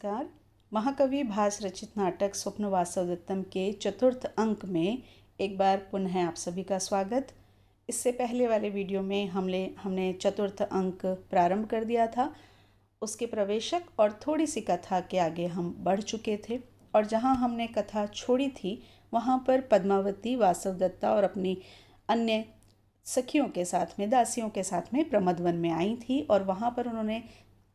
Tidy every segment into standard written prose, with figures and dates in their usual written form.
नमस्कार। महाकवि भास रचित नाटक स्वप्न वासवदत्तम के चतुर्थ अंक में एक बार पुनः आप सभी का स्वागत। इससे पहले वाले वीडियो में हमने चतुर्थ अंक प्रारंभ कर दिया था। उसके प्रवेशक और थोड़ी सी कथा के आगे हम बढ़ चुके थे और जहाँ हमने कथा छोड़ी थी वहाँ पर पद्मावती वासवदत्ता और अपनी अन्य सखियों के साथ में, दासियों के साथ में प्रमदवन में आई थी और वहाँ पर उन्होंने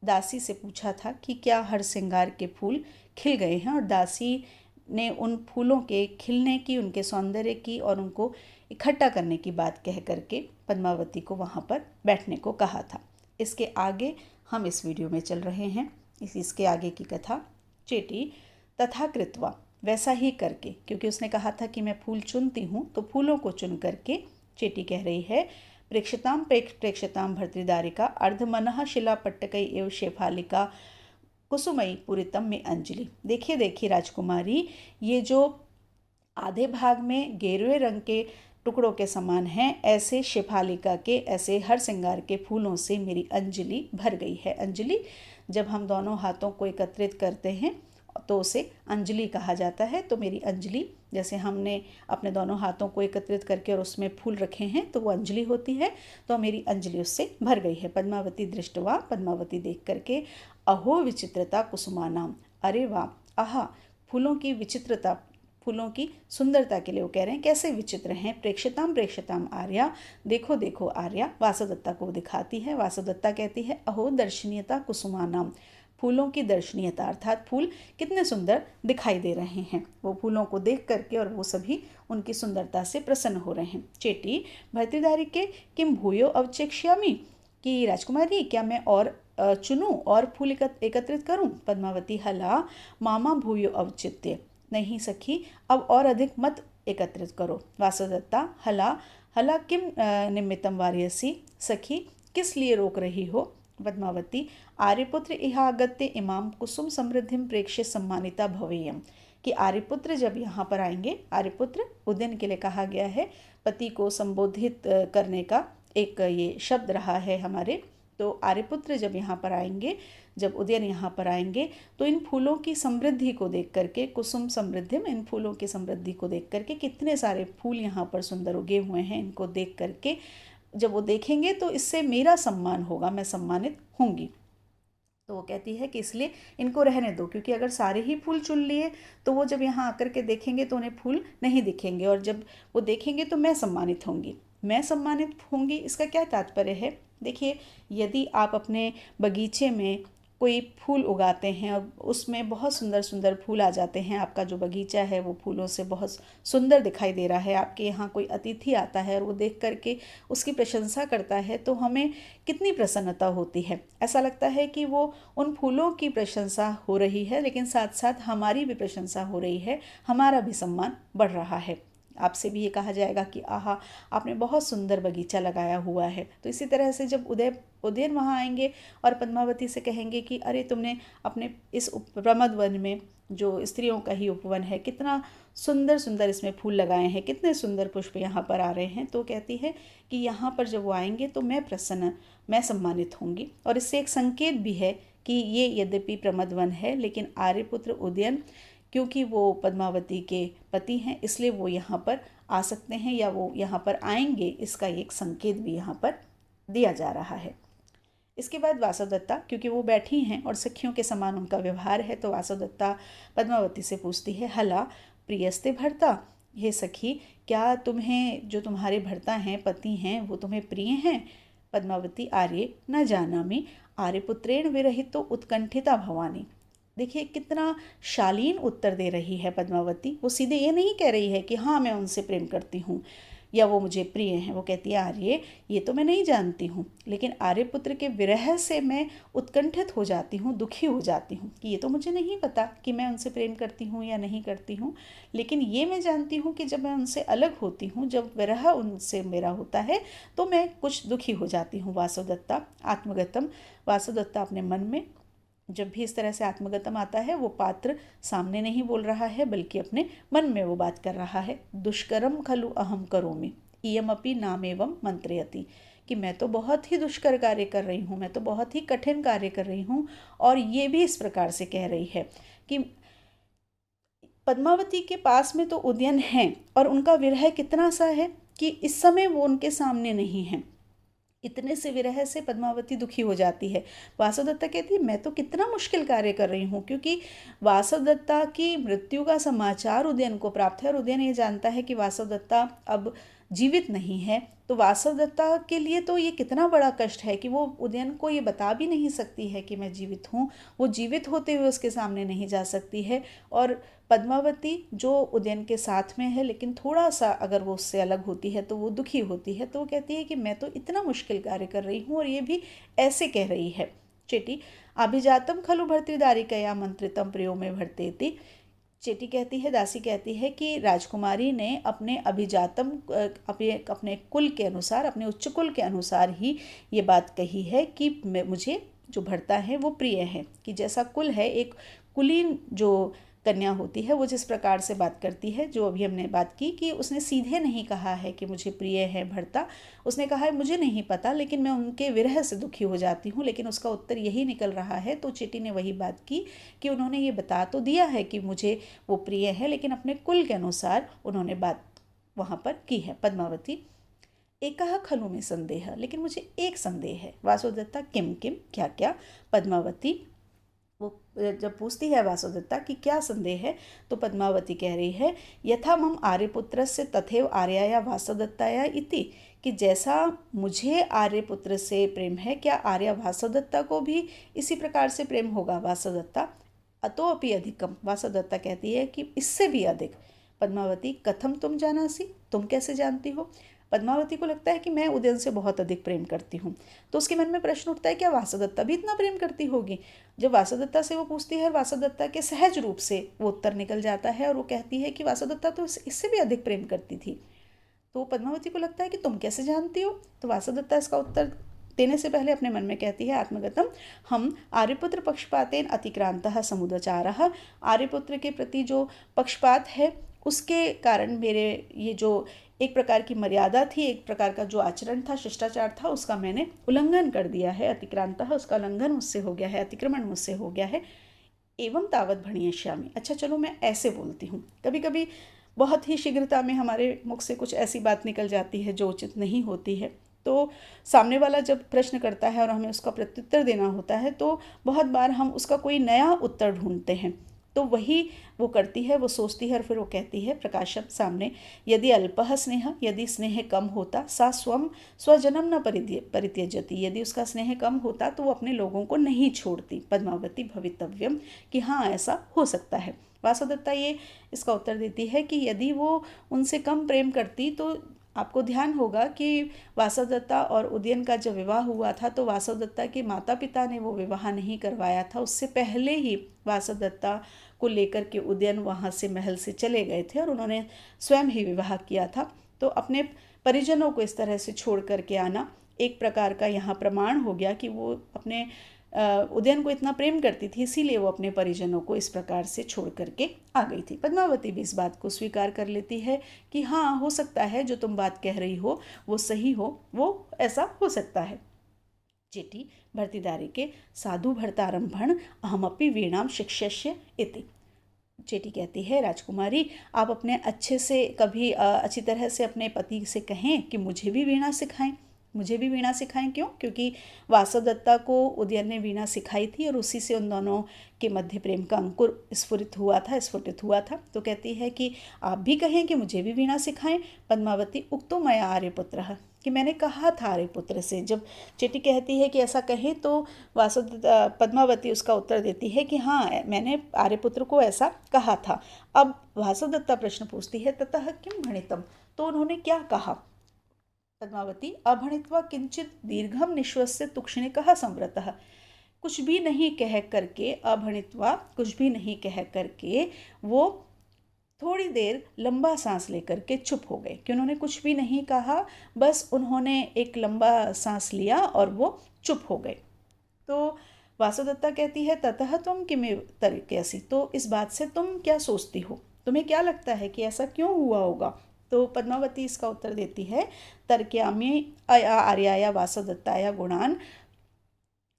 दासी से पूछा था कि क्या हर श्रृंगार के फूल खिल गए हैं, और दासी ने उन फूलों के खिलने की, उनके सौंदर्य की और उनको इकट्ठा करने की बात कह करके पद्मावती को वहाँ पर बैठने को कहा था। इसके आगे हम इस वीडियो में चल रहे हैं। इसके आगे की कथा चेटी तथा कृत्वा, वैसा ही करके, क्योंकि उसने कहा था कि मैं फूल चुनती हूँ, तो फूलों को चुन करके चेटी कह रही है प्रेक्षताम भर्तृदारिका अर्धमनः शिलापट्टकै एव शेफालिका कुसुमयी पूरितम में अंजलि। देखिए देखिए राजकुमारी, ये जो आधे भाग में गेरुए रंग के टुकड़ों के समान हैं, ऐसे शेफालिका के, ऐसे हर श्रृंगार के फूलों से मेरी अंजलि भर गई है। अंजलि, जब हम दोनों हाथों को एकत्रित करते हैं तो उसे अंजलि कहा जाता है। तो मेरी अंजलि, जैसे हमने अपने दोनों हाथों को एकत्रित करके और उसमें फूल रखे हैं तो वो अंजलि होती है, तो मेरी अंजलि उससे भर गई है। पद्मावती दृष्टवा, पद्मावती देख करके, अहो विचित्रता कुसुमानाम, अरे वाह, आहा, फूलों की विचित्रता, फूलों की सुंदरता के लिए वो कह रहे हैं कैसे विचित्र हैं। प्रेक्षताम आर्या, देखो देखो आर्या, वासवदत्ता को दिखाती है। वासवदत्ता कहती है अहो दर्शनीयता कुसुमानाम, फूलों की दर्शनीयता, अर्थात फूल कितने सुंदर दिखाई दे रहे हैं। वो फूलों को देख करके और वो सभी उनकी सुंदरता से प्रसन्न हो रहे हैं। चेटी भर्तृदारी के किम भूयो अवचेक्ष्यामि, कि राजकुमारी क्या मैं और चुनूं और फूल एकत्रित करूं। पद्मावती हला मामा भूयो अवचित्य, नहीं सखी, अब और अधिक मत एकत्रित करो। वासवदत्ता हला हला किम निमित्तम वार्यसी, सखी किस लिए रोक रही हो। पद्मावती आर्यपुत्र इहागत्य इमाम कुसुम समृद्धिम प्रेक्ष्य सम्मानिता भवेयम, कि आर्यपुत्र जब यहाँ पर आएंगे, आर्यपुत्र उदयन के लिए कहा गया है, पति को संबोधित करने का एक ये शब्द रहा है हमारे। तो आर्यपुत्र जब यहाँ पर आएंगे, जब उदयन यहाँ पर आएंगे, तो इन फूलों की समृद्धि को देख करके, कुसुम समृद्धिम, इन फूलों की समृद्धि को देख करके, कितने सारे फूल यहाँ पर सुंदर उगे हुए हैं, इनको देख करके जब वो देखेंगे तो इससे मेरा सम्मान होगा, मैं सम्मानित होंगी। तो वो कहती है कि इसलिए इनको रहने दो, क्योंकि अगर सारे ही फूल चुन लिए तो वो जब यहाँ आकर के देखेंगे तो उन्हें फूल नहीं दिखेंगे, और जब वो देखेंगे तो मैं सम्मानित होंगी। मैं सम्मानित होंगी, इसका क्या तात्पर्य है। देखिए, यदि आप अपने बगीचे में कोई फूल उगाते हैं और उसमें बहुत सुंदर सुंदर फूल आ जाते हैं, आपका जो बगीचा है वो फूलों से बहुत सुंदर दिखाई दे रहा है, आपके यहाँ कोई अतिथि आता है और वो देख करके उसकी प्रशंसा करता है, तो हमें कितनी प्रसन्नता होती है। ऐसा लगता है कि वो उन फूलों की प्रशंसा हो रही है, लेकिन साथ साथ हमारी भी प्रशंसा हो रही है, हमारा भी सम्मान बढ़ रहा है। आपसे भी ये कहा जाएगा कि आहा, आपने बहुत सुंदर बगीचा लगाया हुआ है। तो इसी तरह से जब उदयन वहाँ आएंगे और पद्मावती से कहेंगे कि अरे, तुमने अपने इस प्रमदवन में, जो स्त्रियों का ही उपवन है, कितना सुंदर सुंदर इसमें फूल लगाए हैं, कितने सुंदर पुष्प यहाँ पर आ रहे हैं। तो कहती है कि यहाँ पर जब वो आएंगे तो मैं प्रसन्न, मैं सम्मानित होंगी। और इससे एक संकेत भी है कि ये यद्यपि प्रमदवन है, लेकिन आर्यपुत्र उदयन, क्योंकि वो पद्मावती के पति हैं, इसलिए वो यहाँ पर आ सकते हैं या वो यहाँ पर आएंगे, इसका एक संकेत भी यहाँ पर दिया जा रहा है। इसके बाद वासवदत्ता, क्योंकि वो बैठी हैं और सखियों के समान उनका व्यवहार है, तो वासवदत्ता पद्मावती से पूछती है हला प्रियस्ते भर्ता, हे सखी, क्या तुम्हें, जो तुम्हारे भर्ता हैं, पति हैं, वो तुम्हें प्रिय हैं। पद्मावती आर्य न जानामि आर्यपुत्रेण विरहितो उत्कंठिता भवानी। देखिए कितना शालीन उत्तर दे रही है पद्मावती। वो सीधे ये नहीं कह रही है कि हाँ मैं उनसे प्रेम करती हूँ या वो मुझे प्रिय हैं। वो कहती है आर्य, ये तो मैं नहीं जानती हूँ, लेकिन आर्यपुत्र के विरह से मैं उत्कंठित हो जाती हूँ, दुखी हो जाती हूँ, कि ये तो मुझे नहीं पता कि मैं उनसे प्रेम करती हूँ या नहीं करती हूँ, लेकिन ये मैं जानती हूँ कि जब मैं उनसे अलग होती हूँ, जब विरह उनसे मेरा होता है, तो मैं कुछ दुखी हो जाती हूँ। वासवदत्ता आत्मगतम, वासवदत्ता अपने मन में, जब भी इस तरह से आत्मगतम आता है, वो पात्र सामने नहीं बोल रहा है बल्कि अपने मन में वो बात कर रहा है। दुष्करम खलु अहम करोमि, इयमपि नामेवं मंत्रयति, कि मैं तो बहुत ही दुष्कर कार्य कर रही हूँ, मैं तो बहुत ही कठिन कार्य कर रही हूँ। और ये भी इस प्रकार से कह रही है कि पद्मावती के पास में तो उदयन है और उनका विरह कितना सा है कि इस समय वो उनके सामने नहीं है। इतने से विरह से पद्मावती दुखी हो जाती है। वासवदत्ता कहती है मैं तो कितना मुश्किल कार्य कर रही हूँ, क्योंकि वासवदत्ता की मृत्यु का समाचार उदयन को प्राप्त है और उदयन ये जानता है कि वासवदत्ता अब जीवित नहीं है। तो वासवदत्ता के लिए तो ये कितना बड़ा कष्ट है कि वो उदयन को ये बता भी नहीं सकती है कि मैं जीवित हूँ, वो जीवित होते हुए उसके सामने नहीं जा सकती है। और पद्मावती जो उदयन के साथ में है लेकिन थोड़ा सा अगर वो उससे अलग होती है तो वो दुखी होती है। तो वो कहती है कि मैं तो इतना मुश्किल कार्य कर रही हूँ, और ये भी ऐसे कह रही है। चेटी अभिजातम खलु भर्तृदारिकया मंत्रितम प्रियो में भर्तेति। चेटी कहती है, दासी कहती है कि राजकुमारी ने अपने अभिजातम अपने कुल के अनुसार, अपने उच्च कुल के अनुसार ही ये बात कही है कि मुझे जो भर्ता है वो प्रिय है। कि जैसा कुल है, एक कुलीन जो कन्या होती है वो जिस प्रकार से बात करती है, जो अभी हमने बात की कि उसने सीधे नहीं कहा है कि मुझे प्रिय है भर्ता, उसने कहा है मुझे नहीं पता लेकिन मैं उनके विरह से दुखी हो जाती हूँ, लेकिन उसका उत्तर यही निकल रहा है। तो चेटी ने वही बात की कि उन्होंने ये बता तो दिया है कि मुझे वो प्रिय है, लेकिन अपने कुल के अनुसार उन्होंने बात वहाँ पर की है। पद्मावती एकः खलु में संदेह, लेकिन मुझे एक संदेह है। वासुदत्ता किम किम, क्या क्या। पद्मावती वो जब पूछती है वासुदत्ता कि क्या संदेह है, तो पद्मावती कह रही है यथा मम आर्यपुत्र से तथैव आर्याया वासुदत्ताया इति, कि जैसा मुझे आर्यपुत्र से प्रेम है, क्या आर्या वासुदत्ता को भी इसी प्रकार से प्रेम होगा। वासुदत्ता अतोपि अधिकम, वासुदत्ता कहती है कि इससे भी अधिक। पद्मावती कथम तुम जानासी, तुम कैसे जानती हो। पद्मावती को लगता है कि मैं उदयन से बहुत अधिक प्रेम करती हूँ। तो उसके मन में प्रश्न उठता है क्या वासुदत्ता भी इतना प्रेम करती होगी। जब वासुदत्ता से वो पूछती है और वासुदत्ता के सहज रूप से वो उत्तर निकल जाता है और वो कहती है कि वासुदत्ता तो इससे भी अधिक प्रेम करती थी। तो पद्मावती को लगता है कि तुम कैसे जानती हो। तो वासुदत्ता इसका उत्तर देने से पहले अपने मन में कहती है आत्मगतम हम आर्यपुत्र पक्षपातेन अतिक्रांतः समुदाचारः, आर्यपुत्र के प्रति जो पक्षपात है उसके कारण मेरे ये जो एक प्रकार की मर्यादा थी, एक प्रकार का जो आचरण था, शिष्टाचार था, उसका मैंने उल्लंघन कर दिया है। अतिक्रांतः, उसका उल्लंघन मुझसे हो गया है, अतिक्रमण मुझसे हो गया है। एवं तावत भणिष्यामि, अच्छा चलो मैं ऐसे बोलती हूँ। कभी कभी बहुत ही शीघ्रता में हमारे मुख से कुछ ऐसी बात निकल जाती है जो उचित नहीं होती है। तो सामने वाला जब प्रश्न करता है और हमें उसका प्रत्युत्तर देना होता है तो बहुत बार हम उसका कोई नया उत्तर ढूंढते हैं। तो वही वो करती है, वो सोचती है और फिर वो कहती है प्रकाशम सामने, यदि अल्पः स्नेह, यदि स्नेह कम होता, सा स्वम स्वजनम न परित्यजति, यदि उसका स्नेह कम होता तो वो अपने लोगों को नहीं छोड़ती। पद्मावती भवितव्यम, कि हाँ ऐसा हो सकता है। वासुदत्ता ये इसका उत्तर देती है कि यदि वो उनसे कम प्रेम करती तो आपको ध्यान होगा कि वासुदत्ता और उदयन का जब विवाह हुआ था तो वासुदत्ता के माता पिता ने वो विवाह नहीं करवाया था। उससे पहले ही वासुदत्ता को लेकर के उदयन वहाँ से महल से चले गए थे और उन्होंने स्वयं ही विवाह किया था। तो अपने परिजनों को इस तरह से छोड़ करके आना एक प्रकार का यहाँ प्रमाण हो गया कि वो अपने उदयन को इतना प्रेम करती थी, इसीलिए वो अपने परिजनों को इस प्रकार से छोड़ करके आ गई थी। पद्मावती भी इस बात को स्वीकार कर लेती है कि हाँ हो सकता है जो तुम बात कह रही हो वो सही हो, वो ऐसा हो सकता है। चेटी भर्तिदारी के साधु भर्तारंभण अहमपि वीणाम शिष्यस्य इति। चेटी कहती है राजकुमारी आप अपने अच्छे से कभी अच्छी तरह से अपने पति से कहें कि मुझे भी वीणा सिखाएं, मुझे भी वीणा सिखाएं। क्यों? क्योंकि वासुदत्ता को उदयन ने वीणा सिखाई थी और उसी से उन दोनों के मध्य प्रेम का अंकुर स्फुरित हुआ था। तो कहती है कि आप भी कहें कि मुझे भी वीणा सिखाएं। पद्मावती उक्तो मया आर्यपुत्र, कि मैंने कहा था आर्यपुत्र से। जब चेटी कहती है कि ऐसा कहें तो पद्मावती उसका उत्तर देती है कि हाँ मैंने आर्यपुत्र को ऐसा कहा था। अब वासुदत्ता प्रश्न पूछती है ततः किम भणितम, तो उन्होंने क्या कहा। पद्मावती अभणित्वा किंचित दीर्घम निश्वस्य तुक्षणिकः संवृतः, कुछ भी नहीं कह करके, अभणित्वा कुछ भी नहीं कह करके वो थोड़ी देर लंबा सांस लेकर के चुप हो गए। कि उन्होंने कुछ भी नहीं कहा, बस उन्होंने एक लंबा सांस लिया और वो चुप हो गए। तो वासुदत्ता कहती है ततः तुम किमेव तर्कयसि, तो इस बात से तुम क्या सोचती हो, तुम्हें क्या लगता है कि ऐसा क्यों हुआ होगा। तो पद्मावती इसका उत्तर देती है, तर्क्यामि आर्याया वासवदत्ताया गुणान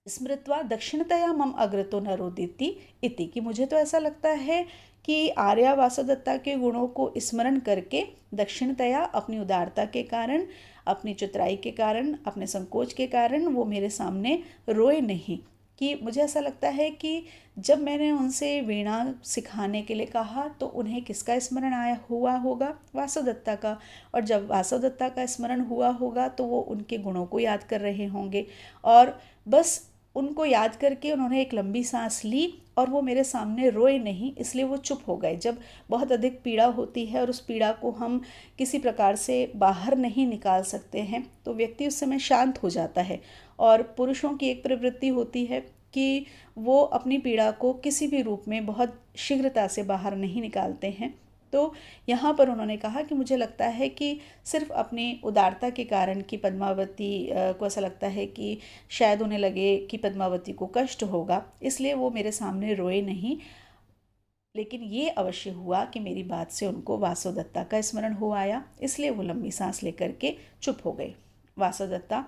स्मृत्वा दक्षिणतया मम अग्रतो न रोदिति इति, कि मुझे तो ऐसा लगता है कि आर्या वासवदत्ता के गुणों को स्मरण करके दक्षिणतया अपनी उदारता के कारण, अपनी चतुराई के कारण, अपने संकोच के कारण वो मेरे सामने रोए नहीं। कि मुझे ऐसा लगता है कि जब मैंने उनसे वीणा सिखाने के लिए कहा तो उन्हें किसका स्मरण आया हुआ होगा? वासवदत्ता का। और जब वासवदत्ता का स्मरण हुआ होगा तो वो उनके गुणों को याद कर रहे होंगे, और बस उनको याद करके उन्होंने एक लंबी सांस ली और वो मेरे सामने रोए नहीं, इसलिए वो चुप हो गए। जब बहुत अधिक पीड़ा होती है और उस पीड़ा को हम किसी प्रकार से बाहर नहीं निकाल सकते हैं तो व्यक्ति उस समय शांत हो जाता है। और पुरुषों की एक प्रवृत्ति होती है कि वो अपनी पीड़ा को किसी भी रूप में बहुत शीघ्रता से बाहर नहीं निकालते हैं। तो यहाँ पर उन्होंने कहा कि मुझे लगता है कि सिर्फ अपनी उदारता के कारण कि पद्मावती को ऐसा लगता है कि शायद उन्हें लगे कि पद्मावती को कष्ट होगा, इसलिए वो मेरे सामने रोए नहीं। लेकिन ये अवश्य हुआ कि मेरी बात से उनको वासवदत्ता का स्मरण हो आया, इसलिए वो लंबी सांस लेकर के चुप हो गए। वासवदत्ता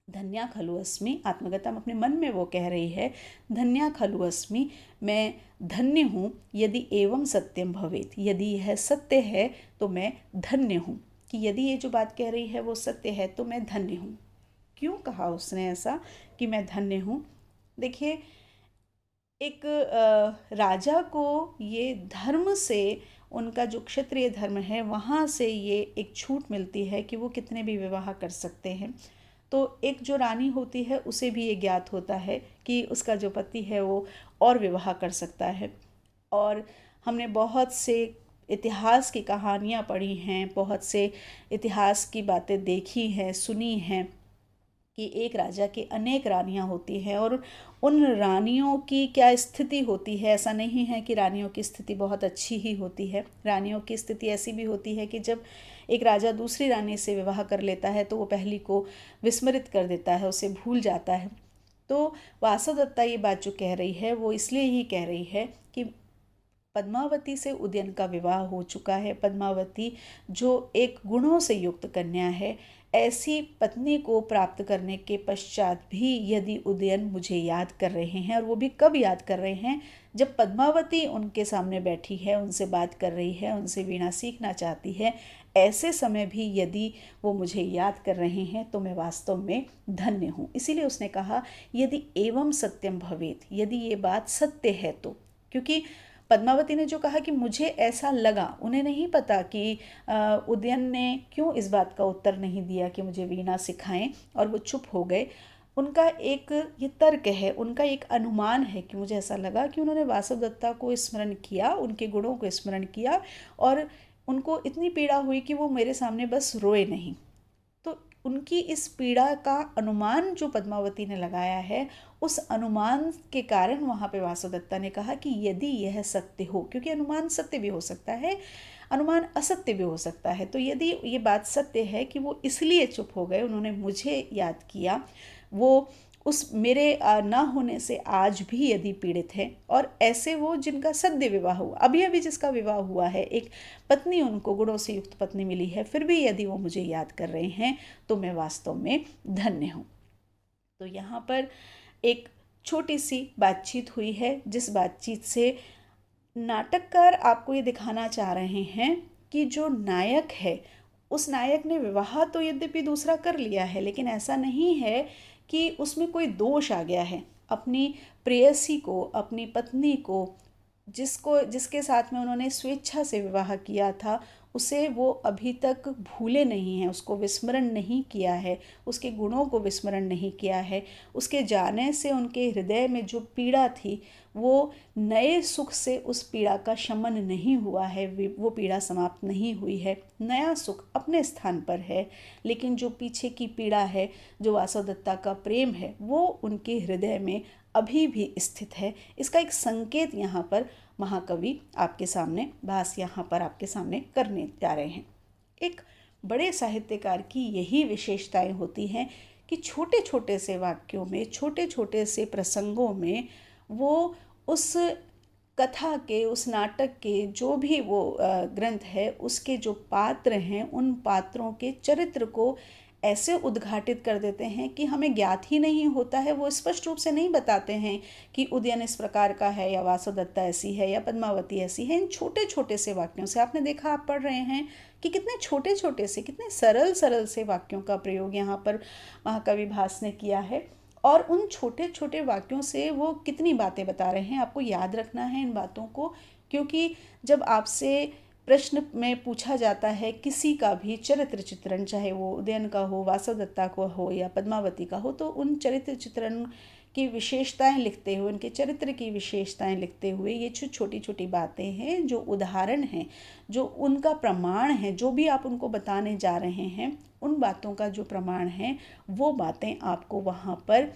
धन्या खलु अस्मि, आत्मगतम अपने मन में वो कह रही है, धन्या खलु अस्मि, मैं धन्य हूँ, यदि एवं सत्यम भवेत, यदि यह सत्य है तो मैं धन्य हूँ। कि यदि ये जो बात कह रही है वो सत्य है तो मैं धन्य हूँ। क्यों कहा उसने ऐसा कि मैं धन्य हूँ? देखिए, एक राजा को ये धर्म से, उनका जो क्षत्रिय धर्म है वहाँ से ये एक छूट मिलती है कि वो कितने भी विवाह कर सकते हैं। तो एक जो रानी होती है उसे भी ये ज्ञात होता है कि उसका जो पति है वो और विवाह कर सकता है। और हमने बहुत से इतिहास की कहानियाँ पढ़ी हैं, बहुत से इतिहास की बातें देखी हैं, सुनी हैं कि एक राजा की अनेक रानियाँ होती हैं और उन रानियों की क्या स्थिति होती है। ऐसा नहीं है कि रानियों की स्थिति बहुत अच्छी ही होती है, रानियों की स्थिति ऐसी भी होती है कि जब एक राजा दूसरी रानी से विवाह कर लेता है तो वो पहली को विस्मृत कर देता है, उसे भूल जाता है। तो वासवदत्ता ये बात जो कह रही है वो इसलिए ही कह रही है कि पद्मावती से उदयन का विवाह हो चुका है। पद्मावती जो एक गुणों से युक्त कन्या है, ऐसी पत्नी को प्राप्त करने के पश्चात भी यदि उदयन मुझे याद कर रहे हैं, और वो भी कब याद कर रहे हैं? जब पद्मावती उनके सामने बैठी है, उनसे बात कर रही है, उनसे वीणा सीखना चाहती है, ऐसे समय भी यदि वो मुझे याद कर रहे हैं तो मैं वास्तव में धन्य हूँ। इसीलिए उसने कहा यदि एवं सत्यम भवेत, यदि ये बात सत्य है तो। क्योंकि पद्मावती ने जो कहा कि मुझे ऐसा लगा, उन्हें नहीं पता कि उदयन ने क्यों इस बात का उत्तर नहीं दिया कि मुझे वीणा सिखाएं, और वो चुप हो गए। उनका एक ये तर्क है, उनका एक अनुमान है कि मुझे ऐसा लगा कि उन्होंने वासवदत्ता को स्मरण किया, उनके गुणों को स्मरण किया, और उनको इतनी पीड़ा हुई कि वो मेरे सामने बस रोए नहीं। तो उनकी इस पीड़ा का अनुमान जो पद्मावती ने लगाया है, उस अनुमान के कारण वहाँ पे वासवदत्ता ने कहा कि यदि यह सत्य हो, क्योंकि अनुमान सत्य भी हो सकता है, अनुमान असत्य भी हो सकता है, तो यदि ये बात सत्य है कि वो इसलिए चुप हो गए, उन्होंने मुझे याद किया, वो उस मेरे ना होने से आज भी यदि पीड़ित है, और ऐसे वो जिनका सद्य विवाह हुआ, अभी अभी जिसका विवाह हुआ है, एक पत्नी उनको गुणों से युक्त पत्नी मिली है, फिर भी यदि वो मुझे याद कर रहे हैं तो मैं वास्तव में धन्य हूँ। तो यहाँ पर एक छोटी सी बातचीत हुई है, जिस बातचीत से नाटककार आपको ये दिखाना चाह रहे हैं कि जो नायक है, उस नायक ने विवाह तो यद्यपि दूसरा कर लिया है, लेकिन ऐसा नहीं है कि उसमें कोई दोष आ गया है। अपनी प्रेयसी को, अपनी पत्नी को, जिसके साथ में उन्होंने स्वेच्छा से विवाह किया था, उसे वो अभी तक भूले नहीं हैं, उसको विस्मरण नहीं किया है, उसके गुणों को विस्मरण नहीं किया है। उसके जाने से उनके हृदय में जो पीड़ा थी, वो नए सुख से उस पीड़ा का शमन नहीं हुआ है, वो पीड़ा समाप्त नहीं हुई है। नया सुख अपने स्थान पर है, लेकिन जो पीछे की पीड़ा है, जो वासवदत्ता का प्रेम है, वो उनके हृदय में अभी भी स्थित है। इसका एक संकेत यहाँ पर महाकवि आपके सामने, भास यहाँ पर आपके सामने करने जा रहे हैं। एक बड़े साहित्यकार की यही विशेषताएं होती हैं कि छोटे छोटे से वाक्यों में, छोटे छोटे से प्रसंगों में वो उस कथा के, उस नाटक के जो भी वो ग्रंथ है, उसके जो पात्र हैं उन पात्रों के चरित्र को ऐसे उद्घाटित कर देते हैं कि हमें ज्ञात ही नहीं होता है। वो स्पष्ट रूप से नहीं बताते हैं कि उदयन इस प्रकार का है या वासवदत्ता ऐसी है या पद्मावती ऐसी है। इन छोटे छोटे से वाक्यों से आपने देखा, आप पढ़ रहे हैं कि कितने छोटे छोटे से, कितने सरल सरल से वाक्यों का प्रयोग यहाँ पर महाकवि भास ने किया है। और उन छोटे छोटे वाक्यों से वो कितनी बातें बता रहे हैं। आपको याद रखना है इन बातों को, क्योंकि जब आपसे प्रश्न में पूछा जाता है किसी का भी चरित्र चित्रण, चाहे वो उदयन का हो, वासवदत्ता को हो या पद्मावती का हो, तो उन चरित्र चित्रण की विशेषताएं लिखते हुए, उनके चरित्र की विशेषताएं लिखते हुए ये जो छोटी छोटी बातें हैं, जो उदाहरण हैं, जो उनका प्रमाण है, जो भी आप उनको बताने जा रहे हैं, उन बातों का जो प्रमाण है, वो बातें आपको वहाँ पर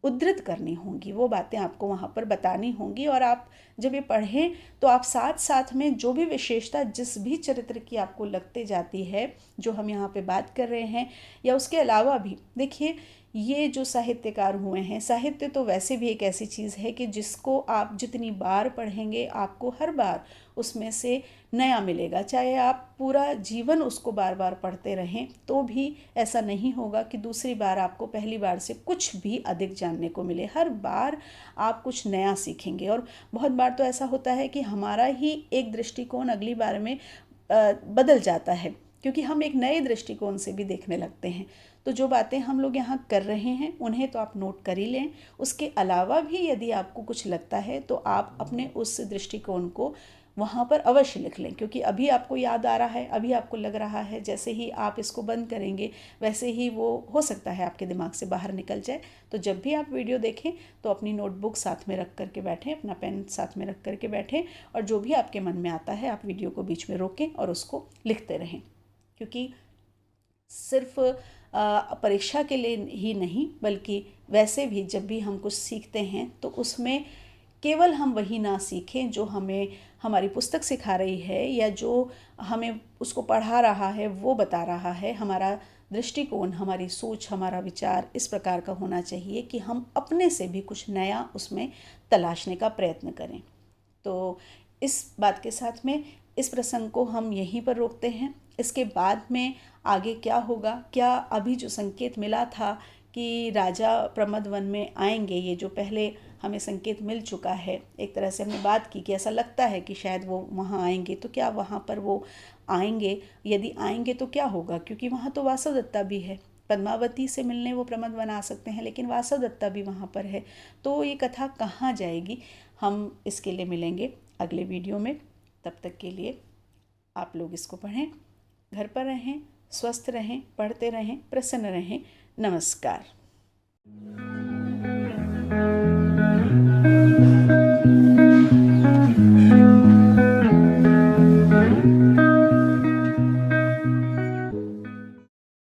उद्धृत करनी होंगी, वो बातें आपको वहाँ पर बतानी होंगी। और आप जब ये पढ़ें तो आप साथ साथ में जो भी विशेषता जिस भी चरित्र की आपको लगते जाती है, जो हम यहाँ पे बात कर रहे हैं, या उसके अलावा भी देखिए, ये जो साहित्यकार हुए हैं, साहित्य तो वैसे भी एक ऐसी चीज़ है कि जिसको आप जितनी बार पढ़ेंगे आपको हर बार उसमें से नया मिलेगा। चाहे आप पूरा जीवन उसको बार बार पढ़ते रहें तो भी ऐसा नहीं होगा कि दूसरी बार आपको पहली बार से कुछ भी अधिक जानने को मिले। हर बार आप कुछ नया सीखेंगे। और बहुत बार तो ऐसा होता है कि हमारा ही एक दृष्टिकोण अगली बार में बदल जाता है, क्योंकि हम एक नए दृष्टिकोण से भी देखने लगते हैं। तो जो बातें हम लोग यहाँ कर रहे हैं उन्हें तो आप नोट कर ही लें। उसके अलावा भी यदि आपको कुछ लगता है तो आप अपने उस दृष्टिकोण को वहाँ पर अवश्य लिख लें, क्योंकि अभी आपको याद आ रहा है, अभी आपको लग रहा है, जैसे ही आप इसको बंद करेंगे वैसे ही वो हो सकता है आपके दिमाग से बाहर निकल जाए। तो जब भी आप वीडियो देखें तो अपनी नोटबुक साथ में रख करके बैठें, अपना पेन साथ में रख करके बैठें, और जो भी आपके मन में आता है आप वीडियो को बीच में रोकें और उसको लिखते रहें। क्योंकि सिर्फ परीक्षा के लिए ही नहीं, बल्कि वैसे भी जब भी हम कुछ सीखते हैं तो उसमें केवल हम वही ना सीखें जो हमें हमारी पुस्तक सिखा रही है या जो हमें उसको पढ़ा रहा है वो बता रहा है। हमारा दृष्टिकोण, हमारी सोच, हमारा विचार इस प्रकार का होना चाहिए कि हम अपने से भी कुछ नया उसमें तलाशने का प्रयत्न करें। तो इस बात के साथ में इस प्रसंग को हम यहीं पर रोकते हैं। इसके बाद में आगे क्या होगा, क्या अभी जो संकेत मिला था कि राजा प्रमद वन में आएंगे, ये जो पहले हमें संकेत मिल चुका है, एक तरह से हमने बात की कि ऐसा लगता है कि शायद वो वहाँ आएंगे, तो क्या वहाँ पर वो आएंगे? यदि आएंगे तो क्या होगा, क्योंकि वहाँ तो वासवदत्ता भी है। पद्मावती से मिलने वो प्रमद वन आ सकते हैं, लेकिन वासवदत्ता भी वहाँ पर है। तो ये कथा कहाँ जाएगी, हम इसके लिए मिलेंगे अगले वीडियो में। तब तक के लिए आप लोग इसको पढ़ें, घर पर रहें, स्वस्थ रहें, पढ़ते रहें, प्रसन्न रहें। नमस्कार।